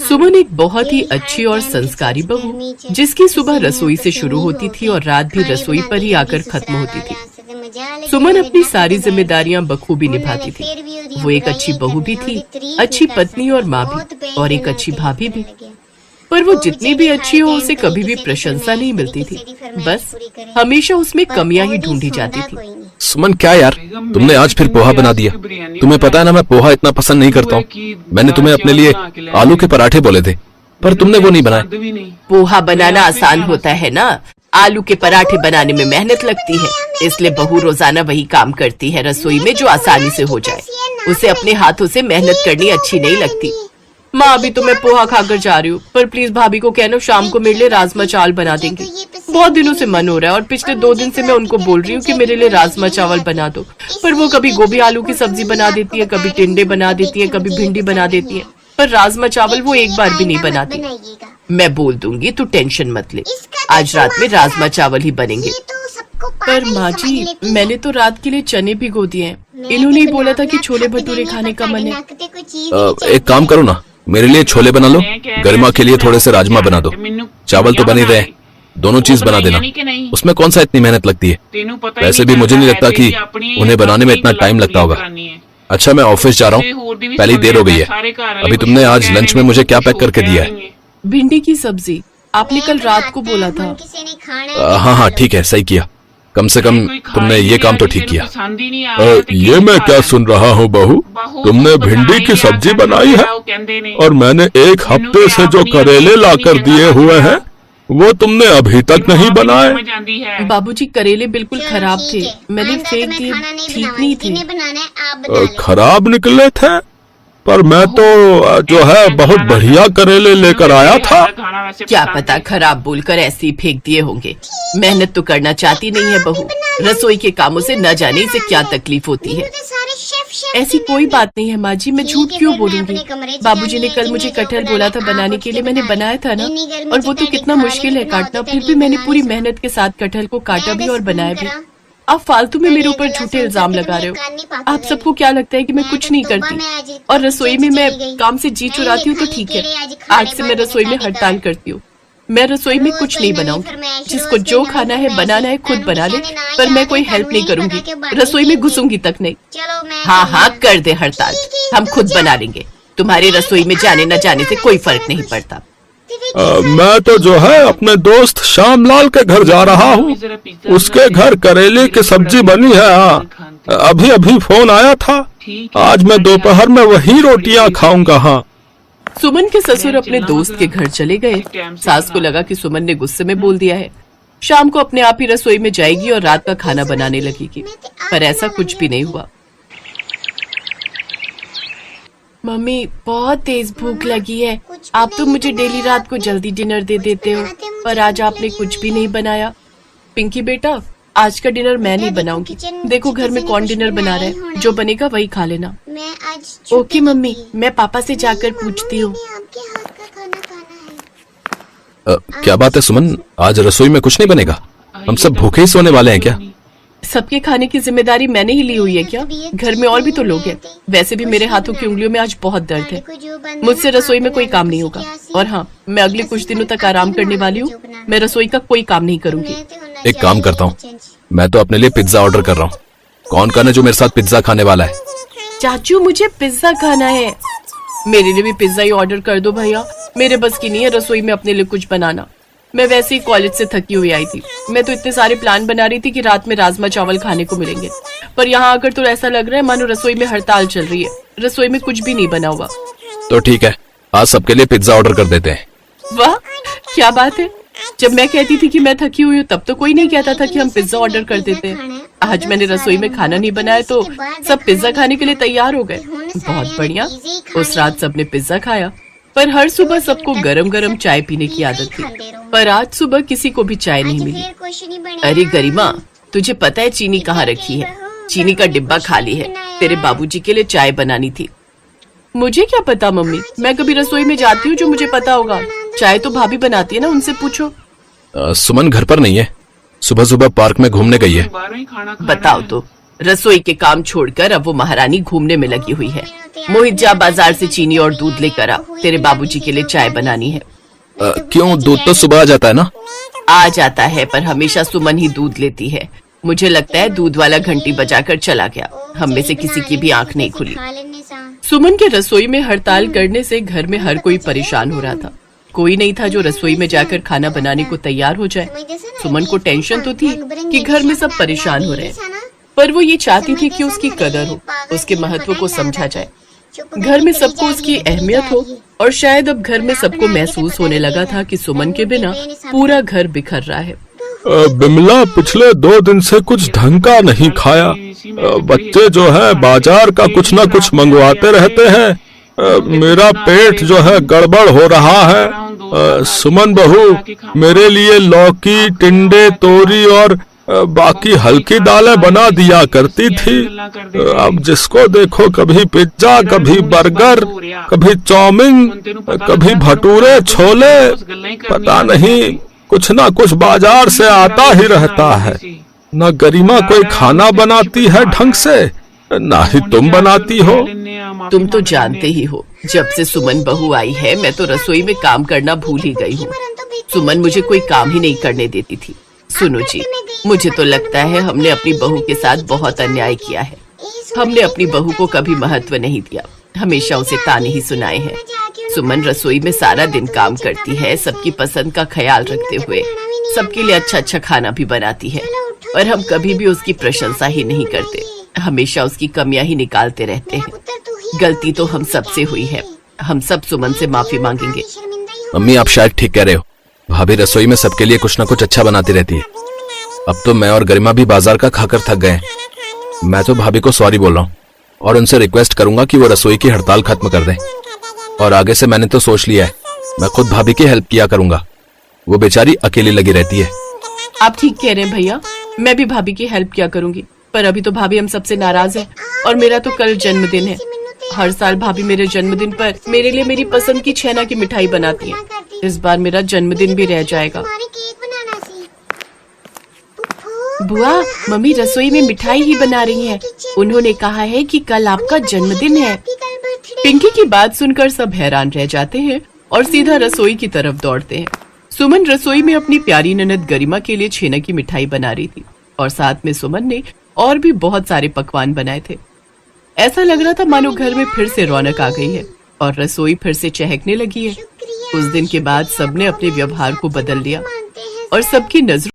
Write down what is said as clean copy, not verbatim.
सुमन एक बहुत ही अच्छी और संस्कारी बहू, जिसकी सुबह रसोई से शुरू होती थी और रात भी रसोई पर ही आकर खत्म होती थी। सुमन अपनी सारी जिम्मेदारियां बखूबी निभाती थी। वो एक अच्छी बहू भी थी, अच्छी पत्नी और माँ भी, और एक अच्छी भाभी भी। पर वो जितनी भी अच्छी हो, उसे कभी भी प्रशंसा नहीं मिलती थी। बस हमेशा उसमें कमियां ही ढूंढी जाती थी। सुमन, क्या यार, तुमने आज फिर पोहा बना दिया। तुम्हें पता है ना, मैं पोहा इतना पसंद नहीं करता हूँ। मैंने तुम्हें अपने लिए आलू के पराठे बोले थे, पर तुमने वो नहीं बनाए। पोहा बनाना आसान होता है ना, आलू के पराठे बनाने में मेहनत लगती है। इसलिए बहू रोजाना वही काम करती है रसोई में जो आसानी से हो जाए। उसे अपने हाथों से मेहनत करनी अच्छी नहीं लगती। माँ, अभी तो मैं पोहा खाकर जा रही हूँ, पर प्लीज भाभी को कहना शाम को मेरे लिए राजमा चावल बना देंगे। बहुत दिनों से मन हो रहा है और पिछले 2 दिन से मैं उनको बोल रही हूँ कि मेरे लिए राजमा चावल बना दो, पर वो कभी गोभी आलू की सब्जी बना देती है, कभी टिंडे बना देती है, कभी भिंडी बना देती है, पर राजमा चावल वो एक बार भी नहीं बनाती। मैं बोल दूंगी, तू टेंशन मत ले, आज रात में राजमा चावल ही बनेंगे। पर माँ जी, मैंने तो रात के लिए चने भिगो दिए हैं। इन्होंने ही बोला था कि छोले भटूरे खाने का मन है। एक काम करो ना, मेरे लिए छोले बना लो, गरिमा के लिए थोड़े से राजमा बना दो। चावल तो बने रहे, दोनों चीज बना देना। उसमें कौन सा इतनी मेहनत लगती है। वैसे भी मुझे नहीं लगता कि उन्हें बनाने में इतना टाइम लगता होगा। अच्छा, मैं ऑफिस जा रहा हूँ, पहले ही देर हो गई है। अभी तुमने आज लंच में मुझे क्या पैक करके दिया है? भिंडी की सब्जी, आपने कल रात को बोला था। हाँ हाँ, ठीक है, सही किया। कम से कम तुमने ये काम तो ठीक किया। ये मैं क्या सुन रहा हूँ बहू, तुमने भिंडी की सब्जी बनाई है और मैंने 1 हफ्ते से जो करेले लाकर दिए हुए हैं वो तुमने अभी तक नहीं बनाए। बाबूजी, करेले बिल्कुल खराब थे, मैंने फेंक दिए, ठीक नहीं थे। खराब निकले थे? पर मैं तो जो है बहुत बढ़िया करेले लेकर आया था। क्या पता खराब बोलकर ऐसे ही फेंक दिए होंगे। मेहनत तो करना चाहती नहीं है बहू, रसोई के कामों से न जाने से क्या तकलीफ होती है। ऐसी कोई बात नहीं है माँ जी, मैं झूठ क्यों बोलूंगी। बाबूजी ने कल मुझे कटहल बोला था बनाने के लिए, मैंने बनाया था ना, और वो तो कितना मुश्किल है काटना, फिर भी मैंने पूरी मेहनत के साथ कटहल को काटा भी और बनाया भी। आप फालतू में मेरे ऊपर झूठे इल्जाम लगा रहे हो। आप सबको क्या लगता है कि मैं कुछ नहीं करती और रसोई में मैं काम से जी चुराती हूँ? तो ठीक है, आज से मैं रसोई में हड़ताल करती हूँ। मैं रसोई में कुछ नहीं बनाऊंगी। जिसको जो खाना है बनाना है खुद बना ले, पर मैं कोई हेल्प नहीं करूंगी, रसोई में घुसूंगी तक नहीं। हाँ हाँ, कर दे हड़ताल, हम खुद बना लेंगे। तुम्हारे रसोई में जाने न जाने से कोई फर्क नहीं पड़ता। मैं तो जो है अपने दोस्त श्यामलाल के घर जा रहा हूँ। उसके घर करेले की सब्जी बनी है। हाँ, अभी अभी फोन आया था। आज मैं दोपहर में वही रोटियाँ खाऊंगा। हाँ। सुमन के ससुर अपने दोस्त के घर चले गए। सास को लगा कि सुमन ने गुस्से में बोल दिया है। शाम को अपने आप ही रसोई में जाएगी और रात का खाना बनाने लगेगी, पर ऐसा कुछ भी नहीं हुआ। मम्मी, बहुत तेज भूख लगी है। आप तो मुझे डेली रात को जल्दी डिनर दे देते हो, पर आज आपने कुछ भी नहीं बनाया। पिंकी बेटा, आज का डिनर मैं नहीं बनाऊंगी। देखो घर में कौन डिनर बना रहा है, जो बनेगा वही खा लेना। ओके मम्मी, मैं पापा से जाकर पूछती हूँ। क्या बात है सुमन, आज रसोई में कुछ नहीं बनेगा? हम सब भूखे ही सोने वाले हैं क्या? सबके खाने की जिम्मेदारी मैंने ही ली हुई है क्या? घर में और भी तो लोग हैं। वैसे भी मेरे हाथों की उंगलियों में आज बहुत दर्द है। मुझसे रसोई में कोई काम नहीं होगा। और हाँ, मैं अगले कुछ दिनों तक आराम करने वाली हूँ। मैं रसोई का कोई काम नहीं करूँगी। एक काम करता हूँ, मैं तो अपने लिए पिज्जा ऑर्डर कर रहा हूँ। कौन है जो मेरे साथ पिज्जा खाने वाला है? चाचू, मुझे पिज्जा खाना है। मेरे लिए भी पिज्जा ही ऑर्डर कर दो भैया। मेरे बस की नहीं है रसोई में अपने लिए कुछ बनाना। मैं वैसे ही कॉलेज से थकी हुई आई थी। मैं तो इतने सारे प्लान बना रही थी कि रात में राजमा चावल खाने को मिलेंगे, पर यहाँ आकर तो ऐसा लग रहा है मानो रसोई में हड़ताल चल रही है। रसोई में कुछ भी नहीं बना हुआ। तो ठीक है, आज सबके लिए पिज्जा ऑर्डर कर देते हैं। वाह, क्या बात है। जब मैं कहती थी कि मैं थकी हुई हूँ तब तो कोई नहीं कहता था कि हम पिज्जा ऑर्डर कर देते हैं। आज मैंने रसोई में खाना नहीं बनाया तो सब पिज्जा खाने के लिए तैयार हो गए। बहुत बढ़िया। उस रात सबने पिज्जा खाया, पर हर सुबह सबको गरम गरम चाय पीने की आदत थी, पर आज सुबह किसी को भी चाय नहीं मिली। अरे गरिमा, तुझे पता है चीनी कहाँ रखी है? चीनी का डिब्बा खाली है। तेरे बाबूजी के लिए चाय बनानी थी। मुझे क्या पता मम्मी, मैं कभी रसोई में जाती हूँ जो मुझे पता होगा। चाय तो भाभी बनाती है ना, उनसे पूछो। सुमन घर पर नहीं है, सुबह सुबह पार्क में घूमने गई है। बताओ तो, रसोई के काम छोड़कर अब वो महारानी घूमने में लगी हुई है। मोहित, जा बाजार से चीनी और दूध लेकर आ, तेरे बाबूजी के लिए चाय बनानी है। क्यों? दूध तो सुबह आ जाता है ना। आ जाता है, पर हमेशा सुमन ही दूध लेती है। मुझे लगता है दूध वाला घंटी बजाकर चला गया। हम में से किसी की भी आंख नहीं खुली। सुमन के रसोई में हड़ताल करने से घर में हर कोई परेशान हो रहा था। कोई नहीं था जो रसोई में जाकर खाना बनाने को तैयार हो जाए। सुमन को टेंशन तो थी कि घर में सब परेशान हो रहे हैं, पर वो ये चाहती थी कि उसकी कदर हो, उसके महत्व को समझा जाए, घर में सबको उसकी अहमियत हो। और शायद अब घर में सबको महसूस होने लगा था कि सुमन के बिना पूरा घर बिखर रहा है। बिमला पिछले 2 दिन से कुछ ढंग का नहीं खाया। बच्चे जो है बाजार का कुछ न कुछ मंगवाते रहते हैं। मेरा पेट जो है गड़बड़ हो रहा है। सुमन बहू मेरे लिए लौकी, टिंडे, तोरी और बाकी हल्की दालें बना दिया करती थी। अब जिसको देखो कभी पिज्जा, कभी बर्गर, कभी चाउमीन, कभी भटूरे छोले, पता नहीं कुछ ना कुछ बाजार से आता ही रहता है। न गरिमा कोई खाना बनाती है ढंग से, ना ही तुम बनाती हो। तुम तो जानते ही हो, जब से सुमन बहू आई है मैं तो रसोई में काम करना भूल ही गई हूँ। सुमन मुझे कोई काम ही नहीं करने देती थी। सुनो जी, मुझे तो लगता है हमने अपनी बहू के साथ बहुत अन्याय किया है। हमने अपनी बहू को कभी महत्व नहीं दिया, हमेशा उसे ताने ही सुनाए हैं। सुमन रसोई में सारा दिन काम करती है, सबकी पसंद का ख्याल रखते हुए सबके लिए अच्छा अच्छा खाना भी बनाती है, और हम कभी भी उसकी प्रशंसा ही नहीं करते, हमेशा उसकी कमियां ही निकालते रहते हैं। गलती तो हम सबसे हुई है, हम सब सुमन से माफी मांगेंगे। मम्मी, आप शायद ठीक कह रहे हो। भाभी रसोई में सबके लिए कुछ न कुछ अच्छा बनाती रहती है। अब तो मैं और गरिमा भी बाजार का खाकर थक गए। मैं तो भाभी को सॉरी बोल रहा हूँ और उनसे रिक्वेस्ट करूंगा कि वो रसोई की हड़ताल खत्म कर दें। और आगे से मैंने तो सोच लिया है, मैं खुद भाभी की हेल्प किया करूंगा। वो बेचारी अकेली लगी रहती है। आप ठीक कह रहे हैं भैया, मैं भी भाभी की हेल्प किया करूंगी, पर अभी तो भाभी हम सबसे नाराज है। और मेरा तो कल जन्मदिन है। हर साल भाभी मेरे जन्मदिन पर मेरे लिए मेरी पसंद की छेना की मिठाई बनाती है। इस बार मेरा जन्मदिन भी रह जाएगा। बुआ, मम्मी रसोई में मिठाई ही बना रही हैं। उन्होंने कहा है कि कल आपका जन्मदिन है। पिंकी की बात सुनकर सब हैरान रह जाते हैं और सीधा रसोई की तरफ दौड़ते हैं। सुमन रसोई में अपनी प्यारी ननद गरिमा के लिए छेना की मिठाई बना रही थी, और साथ में सुमन ने और भी बहुत सारे पकवान बनाए थे। ऐसा लग रहा था मानो घर में फिर से रौनक आ गई है और रसोई फिर से चहकने लगी है। उस दिन के बाद सबने अपने व्यवहार को बदल लिया और सबकी नजरों